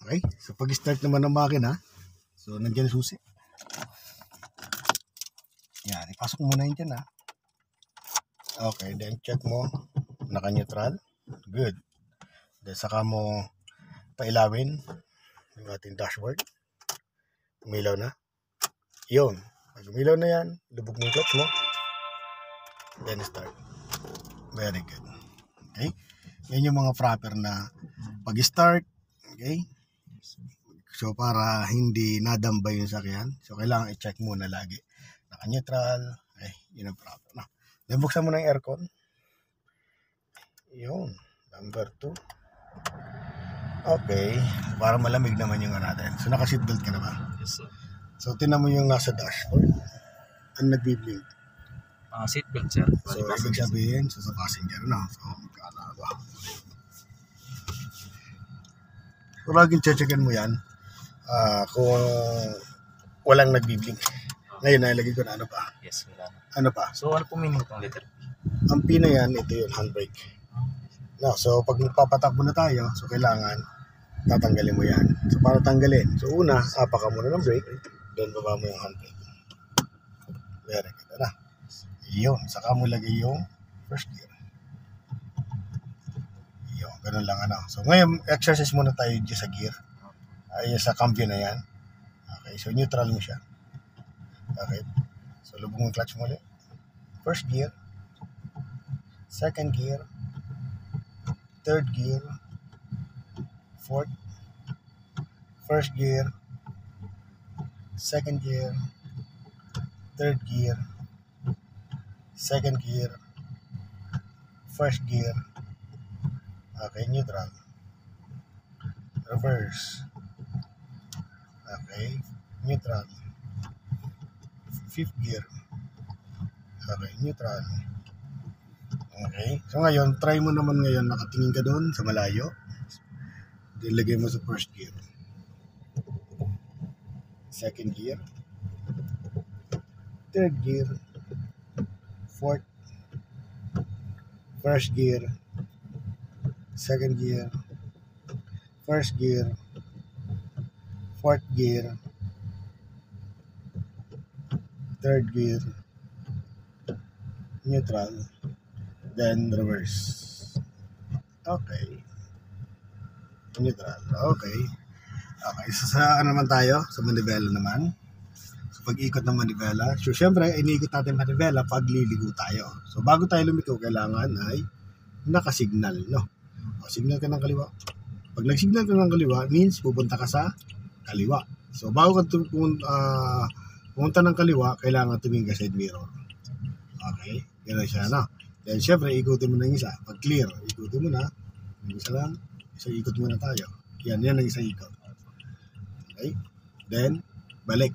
Okay, so pag-start naman ng makina, so nandiyan susi. Yan, ipasok mo na yun dyan ha. Okay, then check mo, naka-neutral. Good. Then saka mo pailawin yung ating dashboard. Umilaw na. Yun. Pag umilaw na yan, lubog mo yung clutch mo. Then start. Very good. Okay. Yan yung mga proper na pag-start. Okay. So para hindi nadambay yung sakyan. So kailangan i-check muna lagi. Naka-neutral. Okay. Yun ang proper. No. Then buksan mo na yung aircon. Yun. Number 2. Okay. Para malamig naman yung natin. So naka-seatbelt ka na ba? Yes, sir. So tinan mo yung nasa dashboard. Ang nagbi-blink. Seatbelt, sir. So ibig sabihin, so sa passenger na. So magkala ba? So laging checkin mo yan. Kung walang nagbi-blink. Ngayon nalagay ko na ano pa? Yes, wala na. Ano pa? So, ano po meaning itong letter? Ang P na yan, ito yung handbrake. No, so pag magpapatakbo na tayo, so kailangan tatanggalin mo yan. So para tanggalin, so una, apak ka muna ng brake, then baba mo yung handbrake. Very good na. Yun, saka mo lagay yung first gear. Yun, ganun lang ano. So ngayon, exercise muna tayo dyan sa gear. Ay, sa cambio na yan. Okay, so neutral mo siya. Okay, so lubog mo yung clutch mo ulit. First gear, second gear, third gear, fourth, first gear, second gear, third gear, second gear, first gear. Okay, neutral. Reverse. Okay, neutral. Fifth gear. Okay, neutral. Okay, so ngayon, try mo naman ngayon, nakatingin ka doon sa malayo. Dilagay mo sa first gear. Second gear. Third gear. Fourth. First gear. Second gear. First gear. Fourth gear. Third gear. Neutral. Then reverse. Okay. Neutral. Okay. Okay. So sa ano naman tayo? Sa manibela naman. So pag-ikot ng manibela. So syempre, iniikot natin manibela pag liligo tayo. So bago tayo lumiko, kailangan ay nakasignal, no? O, signal ka ng kaliwa. Pag nag-signal ka ng kaliwa, means pupunta ka sa kaliwa. So bago ka pumunta ng kaliwa, kailangan tumingin ka side mirror. Okay? Ganun siya, no? Then, syempre, ikutin mo na yung isa. Pag clear, ikutin mo na. Yung isa lang. Isa ikot muna tayo. Yan ang isang ikot. Okay? Then, balik.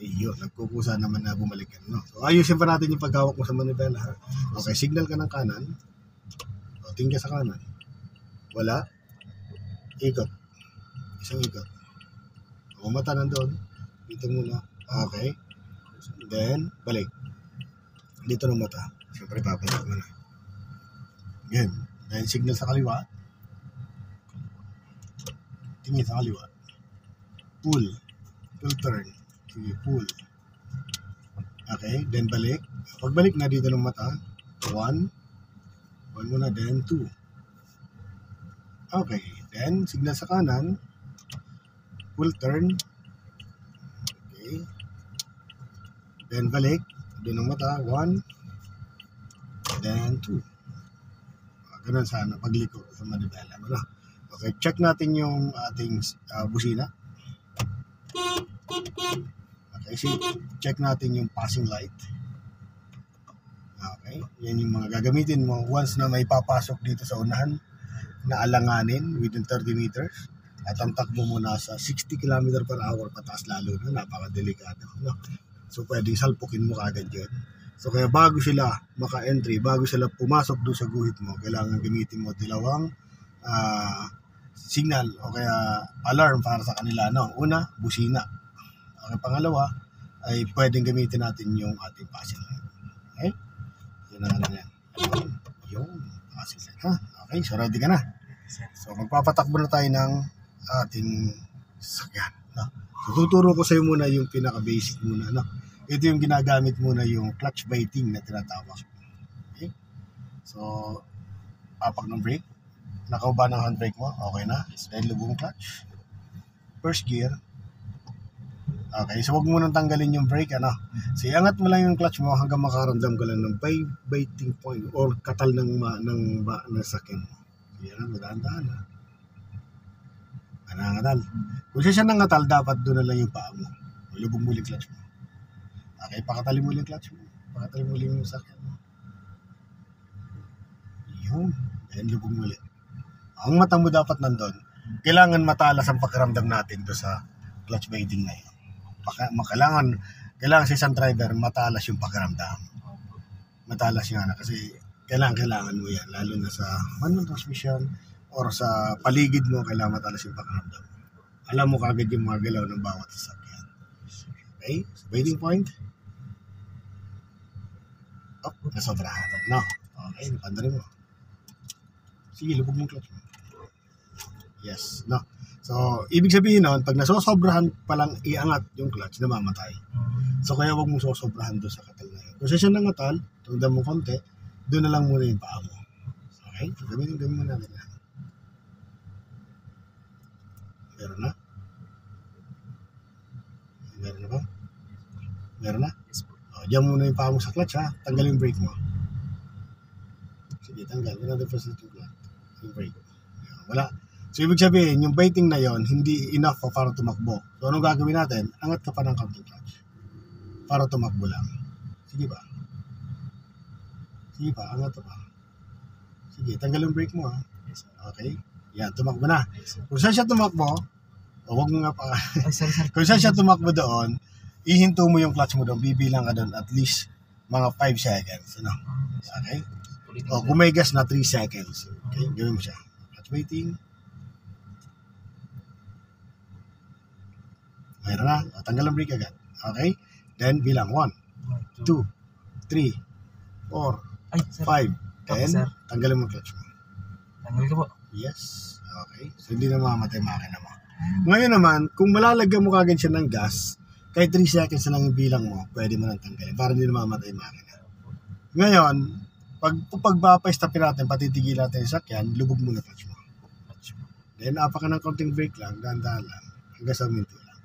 Ayun, nagkukusa naman na bumalik yan, no? So, ayusin pa natin yung paghawak mo sa manibela, ha? Okay, signal ka ng kanan. O, tingin ka sa kanan. Wala. Ikot. Isang ikot. O, mata nandoon. Dito muna. Okay. Then, balik. Dito ng mata. Siyempre, papalik mo na. Again. Then, signal sa kaliwa. Tingin sa kaliwa. Pull. Pull turn. Sige, pull. Okay. Then, balik. Pagbalik na dito ng mata. 1. 1 muna. Then, 2. Okay. Then, signal sa kanan. Pull turn. Okay. Then balik. Doon ang mata. 1. Then 2. Ganun sana pagliko sa manibela. Okay. Check natin yung ating busina. Okay. Check natin yung passing light. Okay. Yan yung mga gagamitin mo once na may papasok dito sa unahan na alanganin within 30 meters. At ang takbo mo nasa 60 km per hour pataas lalo na, napakadelikado, no? So pwedeng salpukin mo kagad yun. So kaya bago sila maka-entry, bago sila pumasok doon sa guhit mo, kailangan gamitin mo dalawang signal o kaya alarm para sa kanila, no? Una, busina. Okay, pangalawa ay pwedeng gamitin natin yung ating passing light. Okay? Yun ang ano yan. Yung passing light, ha? Okay, so ready ka na? So, magpapatakbo na tayo ng ating sasakyan. No? So, tuturo ko sa iyo muna yung pinaka-basic muna. No? Ito yung ginagamit muna yung clutch biting na tinatawag. Okay? So, apak ng brake. Nakauba ng handbrake mo. Okay na. Then, lubong clutch. First gear. Okay, so huwag mo nang tanggalin yung brake, ano. So, iangat mo lang yung clutch mo hanggang makaramdam ka lang ng biting point or katal ng sakyan mo. So, yan, madaan-daan, ha. Nangangatal. Kung siya nangatal, dapat doon na lang yung paa mo. Lubog mo yung clutch mo. Okay, pakatalin mo yung clutch mo. Pakatalin mo yung sakyan mo. Yun. Then, lubog mo ulit. Ang mata mo dapat nandun. Kailangan matalas ang pakiramdam natin doon sa clutch biting na yun. Kailangan sa isang driver matalas yung pakiramdam. Matalas yung kasi kailangan mo yan. Lalo na sa manual transmission or sa paligid mo, kailangan matalas yung pakiramdam. Alam mo kagad yung mga galaw ng bawat sasakyan. Okay? So, biting point. Up, nasobrahan. No. Okay, napandari mo. Sige, lubog mong clutch mo. Yes, no. So, ibig sabihin nun, pag nasosobrahan palang iangat yung clutch, namamatay. So, kaya wag mong sosobrahan doon sa katal na yun. Kung siya nangatal, tungdan mo konti, doon na lang muna yung paa mo. Okay? So, gamitin mo natin yan. Meron na? Meron na ba? Meron na? O, diyan muna yung paa mo sa clutch, ha? Tanggal yung brake mo. Sige, tanggal. Another percent yung clutch. Yung brake. Wala. So, ibig sabihin, yung biting na yon hindi enough para tumakbo. So, anong gagawin natin? Angat ka pa ng counting clutch. Para tumakbo lang. Sige ba? Sige pa, angat ka pa. Sige, tanggal yung brake mo, ha? Okay? Yan, tumakbo na. Kung saan siya tumakbo, huwag mo nga pa. Kung saan siya tumakbo doon, ihinto mo yung clutch mo doon, bibilang ka doon at least mga 5 seconds. Ano? Okay? O, kung may gas na 3 seconds. Okay? Gawin mo siya. Clutch biting. Mayroon na. O, tanggal ang brake agad. Okay? Then, bilang 1, 2, 3, 4, 5, 10. Tanggalin mo ang clutch mo. Tanggal ka po. Yes. Okay. So, hindi na mamamatay makina mo. Ngayon naman, kung malalagyan mo kagad siya ng gas, kahit 3 seconds na lang yung bilang mo, pwede mo nang tanggalin para hindi na mamamatay makina. Ngayon, pag-stopin natin, patitigil natin yung sakyan, lubog mo na clutch mo. Then, apa ka ng konting brake lang, dahan-dahan lang, hanggang sa minto lang.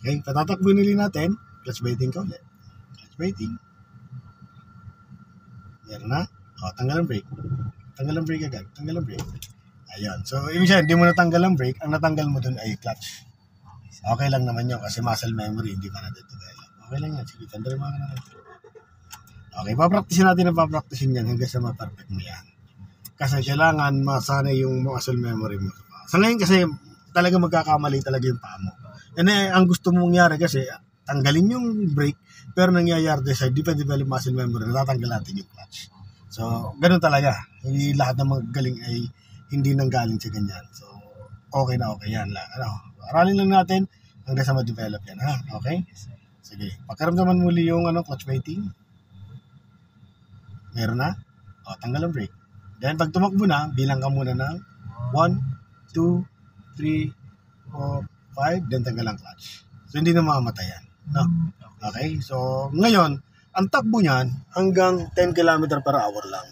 Okay, patatakbo nili natin, clutch biting ka ulit. Clutch biting. Meron na. O, tanggal ang brake. Tanggal ang brake agad. Tanggal ang brake. Ayun. So, ibig sabihin, hindi mo natanggal ang brake. Ang natanggal mo dun ay clutch. Okay lang naman yun kasi muscle memory, hindi pa na-develop. Okay lang yan. Sige, tandali mo ka naman. Okay, papraktisin natin ang papraktisin yan hanggang sa ma-perfect mo yan. Kasi kailangan masanay yung muscle memory mo. Sa ngayon kasi, talaga magkakamali talaga yung paa mo. And ang gusto mong mangyari kasi, tanggalin yung brake, pero nangyayari sa di pa develop muscle memory, natatanggal natin yung clutch. So, ganun talaga. Hindi lahat ng mga galing ay hindi nanggaling sa ganyan. So, okay na okay yan. Aralin lang natin hanggang sa ma-develop yan. Ha? Okay? Sige. Pakiramdaman muli yung clutch biting. Meron na? O, tanggal ang brake. Then, pag tumakbo na, bilang ka muna ng 1, 2, 3, 4, 5, then tanggal ang clutch. So, hindi na mamatayan. No? Okay? So, ngayon, ang takbo niyan hanggang 10 km per hour lang.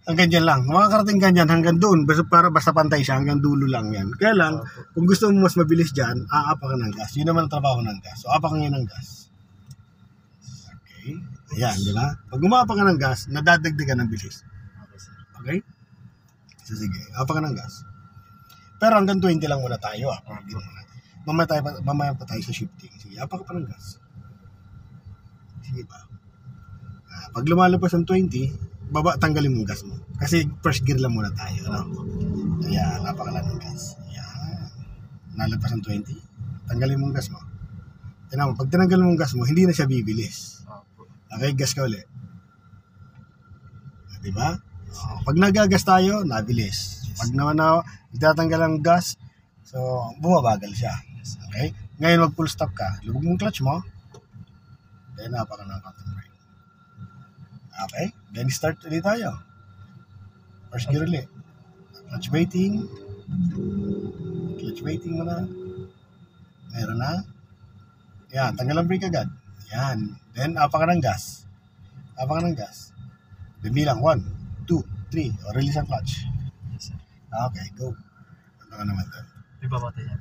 Hanggang dyan lang. Makakarating ka dyan hanggang doon. Basta pantay siya, hanggang dulo lang yan. Kaya lang, kung gusto mo mas mabilis dyan, aapa ka ng gas. Yun naman ang trabaho ng gas. So, apa ka ngayon ng gas. Okay? Ayan, di ba? Pag umapa ka ng gas, nadadagdagan ng bilis. Okay? So, sige. Apa ka ng gas. Pero hanggang 20 lang muna tayo. Mamaya pa tayo sa shifting. Sige, apa ka pa ng gas. Sige ba? Pag lumalabas ng 20, tanggalin mo yung gas mo. Kasi first gear lang muna tayo. No? Ayan, napakalan ng gas. Ayan. Nalabas ng 20, tanggalin mo yung gas mo. Tignan mo, pag tinanggal mo yung gas mo, hindi na siya bibilis. Okay, gas ka ulit. Diba? Pag nagagas tayo, nabilis. Pag naman itatanggal ang gas, so bumabagal siya. Okay? Ngayon, mag full stop ka. Lubog mong clutch mo. Then, napaka ng counting brake. Okay? Then, start ulit tayo. First gear ulit. Clutch waiting. Clutch waiting mo na. Meron na. Yan, tanggal ang brake agad. Yan. Then, apa ka ng gas. Apa ka ng gas. Then, bilang 1, 2, 3. O, release ang clutch. Okay, go. Ano ka naman doon? Di ba batay yan?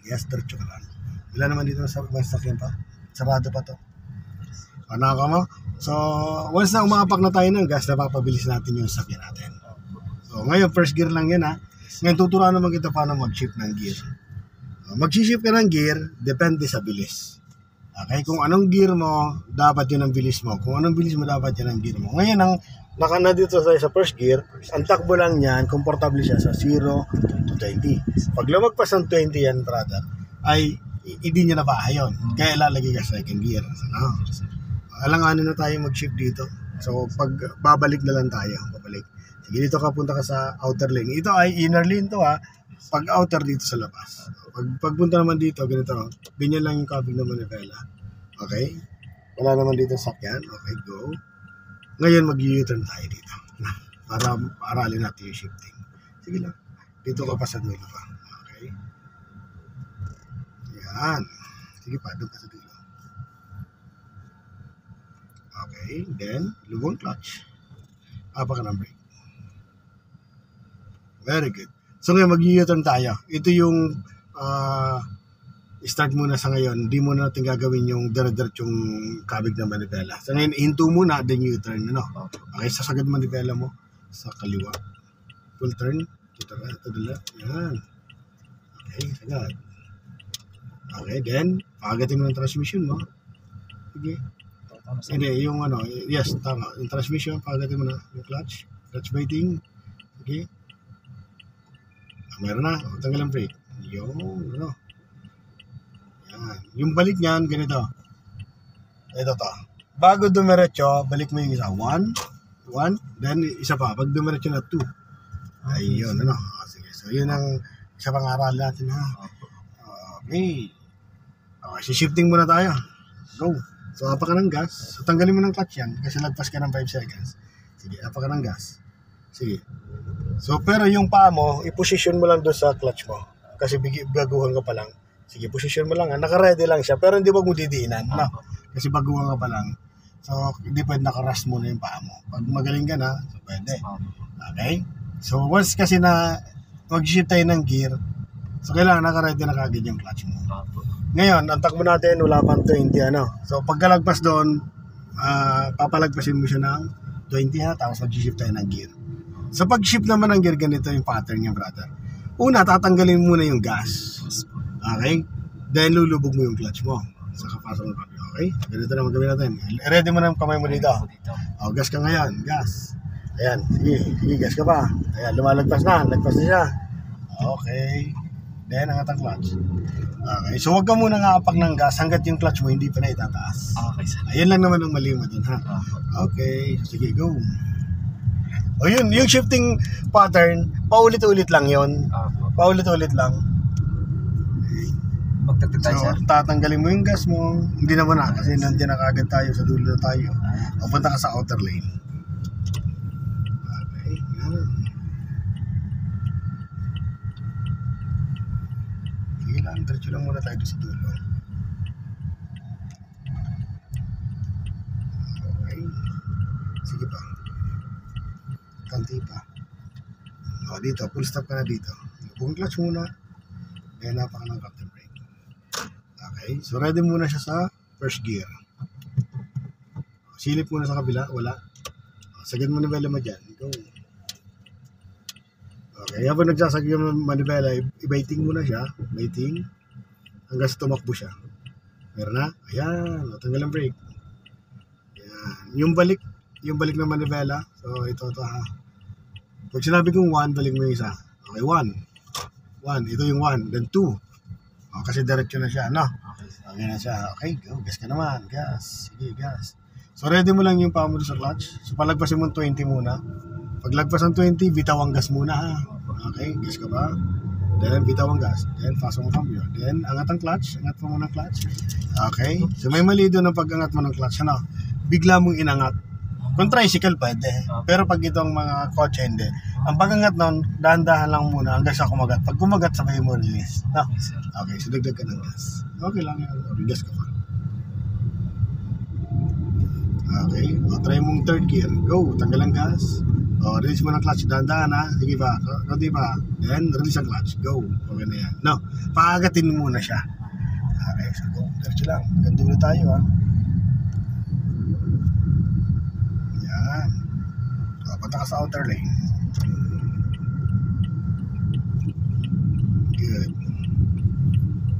Yes, diretso ka lang. Wala naman dito sa sakyan pa. Sarado pa to. Ano ka mo? So, once na umapak na tayo ng gas, napapabilis natin yung sakyan natin. So, ngayon, first gear lang yan ha. Ngayon, tuturuan naman kita paano mag-shift ng gear. Mag-shift ka ng gear, depende sa bilis. Okay? Kung anong gear mo, dapat yun ang bilis mo. Kung anong bilis mo, dapat yun ang gear mo. Ngayon, ang nakana dito sa first gear, ang takbo lang niyan, komportable siya sa 0 to 20. Pag lumagpas ng 20 yan, brother, ay hindi niya nabaha yun. Kaya ilalagay ka sa second gear. Ano? Alanganin na tayo mag-shift dito. So, pag babalik na lang tayo. Babalik. Sige, dito ka, punta ka sa outer lane. Ito ay inner lane to ha. Pag outer dito sa labas. Pagpunta naman dito, ganito. Ganyan lang yung kabig ng manivela. Okay? Wala naman dito sakyan. Okay, go. Ngayon, mag-u-turn tayo dito. Para aralin natin yung shifting. Sige lang. Dito ka pa sa dulo pa. Okay? Yan. Sige pa, doon ka sa dulo. Okay, then, lubong clutch. Apa ka ng brake. Very good. So ngayon, mag-u-turn tayo. Ito yung start muna sa ngayon. Hindi muna natin gagawin yung dire-diretsong kabig ng manivela. So ngayon, hinto muna, then u-turn. Ano? Okay, sasagad manivela mo sa kaliwa. Full turn. Ito the left. Yan. Okay, sagad. Okay, then, pagatin mo ng transmission mo. Sige. Hindi, yung ano, yes, tama. Yung transmission, pagatin mo na yung clutch. Clutch waiting. Okay. Meron na. Tanggal ang brake. Yung, ano. Yan. Yung balik niyan, ganito. Ito to. Bago dumiretso, balik mo yung isa. 1, then isa pa. Pag dumiretso na 2. Ayun, ano. Sige. So, yun ang isa pang aral natin, ha. Okay. Okay, shifting muna tayo. Go. So, apa ka ng gas. So, tanggalin mo ng clutch yan kasi lagpas ka ng 5 seconds. Sige, apa ka ng gas. Sige. So, pero yung paa mo, i-position mo lang doon sa clutch mo. Kasi baguhan ka pa lang. Sige, position mo lang. Naka-ready lang siya. Pero hindi wag mo didiinan. No? Kasi baguhan ka pa lang. So, hindi pwede naka-rest muna yung paa mo. Pag magaling ka na, so pwede. Okay? So, once kasi na mag-shift tayo ng gear, so kailangan naka-ready na kagad yung clutch mo. Ngayon, ang takbo natin, wala pang 20, ano. So, pagkalagpas doon, papalagpasin mo siya ng 20, ha, tapos mag-shift tayo ng gear. So, pag-shift naman ng gear, ganito yung pattern niya, brother. Una, tatanggalin muna yung gas. Okay? Then, lulubog mo yung clutch mo. So, kapasok mo kami. Okay? Ganito na magawin natin. Ready mo na ang kamay mo dito. O, gas ka ngayon. Gas. Ayan. Sige. Sige, gas ka pa. Ayan, lumalagpas na. Lagpas na siya. Okay. Then, angat ang clutch. Okay. So, huwag ka muna nga-apak ng gas hanggat yung clutch mo hindi pa na itataas. Okay, sir. Ayan lang naman ang mali mo dun, ha? Okay. Sige, go. O yun, yung shifting pattern, paulit-ulit lang yun. Paulit-ulit lang. Magtagtag tayo, So, sir. tatanggalin mo yung gas mo. Hindi naman na, kasi nandiyan na kagad tayo, sa dulo na tayo. Papunta ka sa outer lane. Okay, yan. Sige lang, diretso lang muna tayo sa dulo. Okay. Sige pa. Kanti pa. O, dito, full stop ka na dito. Kung clutch muna, kaya napaka ng captain brake. Okay, so ready muna siya sa first gear. Silip muna sa kabila, wala. Sagad manibela mo dyan. Go. Okay, habang nagsasagad yung manibela, i-baiting muna siya. Baiting. Hanggang sa tumakbo siya. Meron na? Ayan, tanggal ang brake. Ayan. Yung balik ng manibela. So, ito ha. Pag sinabi kong 1, balik mo yung isa. Okay, 1. 1, ito yung 1. Then 2. Oh, kasi diretso na siya, no? Okay na siya. Okay, go. Gas ka naman. Gas. Sige, gas. So, ready mo lang yung paa mo sa clutch. So, palagpasin mo 20 muna. Pag lagpas ng 20, bitaw ang gas muna, ha? Okay, gas ka ba? Then, bitaw ang gas. Then, pasok mo cambio. Then, angat ang clutch. Angat mo muna ang clutch. Okay. So, may mali doon ng pag-angat mo ng clutch, ano? Bigla mong inangat. Kung tricycle, pwede. Pero pag itong mga kotse, hindi. Ang pagangat nun, dahan-dahan lang muna hanggang sa kumagat. Pag kumagat, sabay mo release. No? Okay, sir. Okay, so dagdag ka ng gas. Okay lang yun. Release ka pa. Okay, try mong third gear. Go, tanggal ang gas. Release mo ng clutch. Dahan-dahan ha. Sige pa. Kunti pa. Then, release ang clutch. Go. Okay na yan. No, paagatin mo muna siya. Okay, so go. Diretso lang. Ganto na tayo ha. Yan. Punta ka sa outer lane. Good.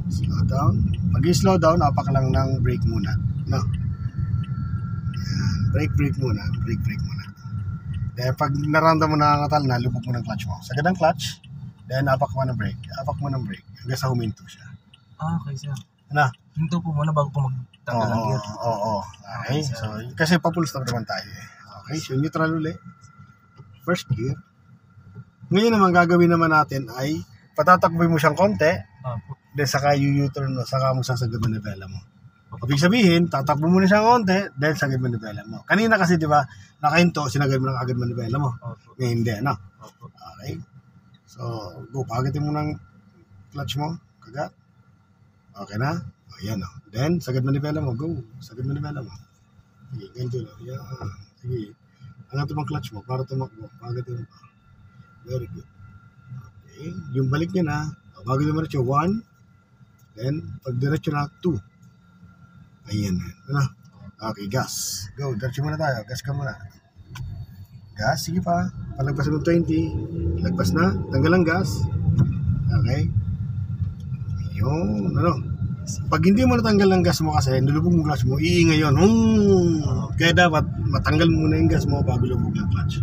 Slow down. Pag i-slow down, apak lang ng brake muna. No. Yan. Brake muna. Brake muna. Then pag naramdaman mo na nangatal na, lubog mo ng clutch mo. Sagad ang clutch, then apak mo ng brake. Apak mo ng brake. Hanggang sa huminto siya. Okay, sir. Ano? Hinto po muna bago po magtanggal ng gear. Oo. Okay. So, kasi pa-full stop naman tayo eh. Okay, so neutral uli. First gear. Ngayon naman gagawin naman natin ay patatakboy mo siyang konti, then saka u-turn mo, saka mo sasagad manibela mo. Ibig sabihin, tatakbo mo na siyang konti, then sagad manibela mo. Kanina kasi di ba, nakahinto, sinagad mo ng agad manibela mo. Ngayon hindi, no? Okay. So, go, pagatin mo ng clutch mo, kagat. Okay na? Ayan o. Then, sagad manibela mo, go. Sagad manibela mo. Sige, ganito lang. Yan. Sige. Angat mo ang clutch mo para tumakbo. Pagatin mo pa. Very good. Okay. Yung balik niya na, bago dumiretso, 1. Then, pag diretso na, 2. Ayan. Ano? Okay, gas. Go, diretso muna tayo. Gas ka muna. Gas, sige pa. Palagpas mo 20. Lagpas na. Tanggal ang gas. Okay. Yun. Ano? Pag hindi mo natanggal ang gas mo kasi, nilubog mo clutch mo, iingay yun. Kaya dapat matanggal mo muna yung gas mo bago lubog ng clutch.